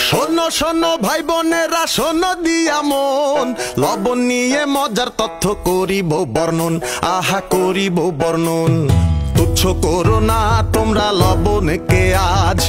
শোনো শোনো ভাই বোনেরা, শোনো দিয়া মন, লবণ নিয়ে মজার তথ্য করিব বর্ণন। আহা করিব বর্ণন। তুচ্ছ করো না তোমরা লবণকে আজ,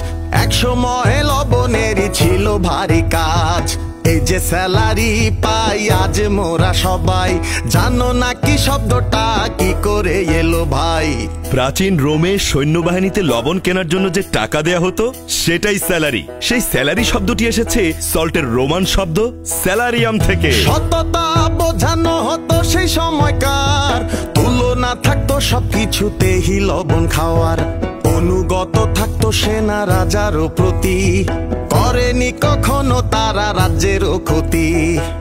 এক সময় লবণেরই ছিল ভারী কাজ। এই যে স্যালারি পাই আজ মোরা সবাই, জানো না কি শব্দটা কি করে এলো ভাই? প্রাচীন রোমে সৈন্যবাহিনীতে লবণ কেনার জন্য যে টাকা দেয়া হতো সেটাই স্যালারি। সেই স্যালারি শব্দটি এসেছে সল্টের রোমান শব্দ স্যালারিয়াম থেকে। সততা বোঝানো হতো সেই সময়কার, তুলনা থাকতো সবকিছুতেই লবণ খাওয়ার। অনুগত থাকতো সেনা রাজারও প্রতি, করেনি কখনো তারা রাজ্যেরও ক্ষতি।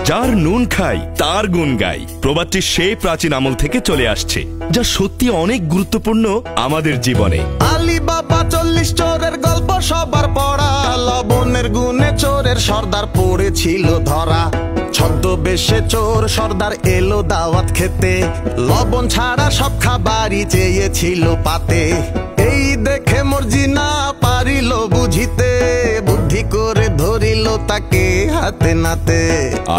যার নুন খাই তার গুণ গাই প্রবাদটি সেই প্রাচীন আমল থেকে চলে আসছে, যা সত্যি অনেক গুরুত্বপূর্ণ আমাদের জীবনে। আলী বাবা 40 চোরের গল্প সবার পড়া, লবণের গুণে চোরের সর্দার পড়েছিল ধরা। ছদ্মবেশে চোর সর্দার এলো দাওয়াত খেতে, লবণ ছাড়া সব খাবারই চেয়েছিল পাতে। এই দেখে মর্জি না পারিল বুঝিতে, বুদ্ধি করে ধরিল তাকে হাতে নাতে।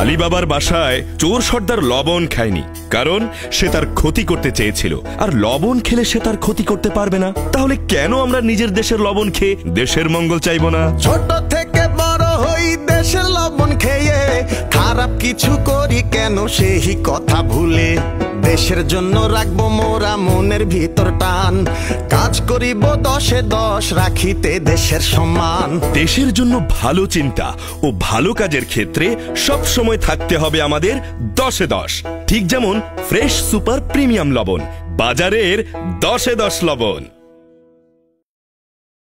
আলী বাবার বাসায় চোর সর্দার লবণ খায়নি, কারণ সে তার ক্ষতি করতে চেয়েছিল। আর লবণ খেলে সে তার ক্ষতি করতে পারবে না, তাহলে কেন আমরা নিজের দেশের লবণ খেয়ে দেশের মঙ্গল চাইব না? ছোট থেকে বড় হই দেশের লবণ খেয়ে, খারাপ কিছু করি কেন সেই কথা ভুলে? দেশের জন্য রাখবো মোরা মনের ভিতর টান, কাজ করিব 10-এ 10 রাখিতে দেশের সম্মান। দেশের জন্য ভালো চিন্তা ও ভালো কাজের ক্ষেত্রে সব সময় থাকতে হবে আমাদের 10-এ 10। ঠিক যেমন ফ্রেশ সুপার প্রিমিয়াম লবণ, বাজারের 10-এ 10 লবণ।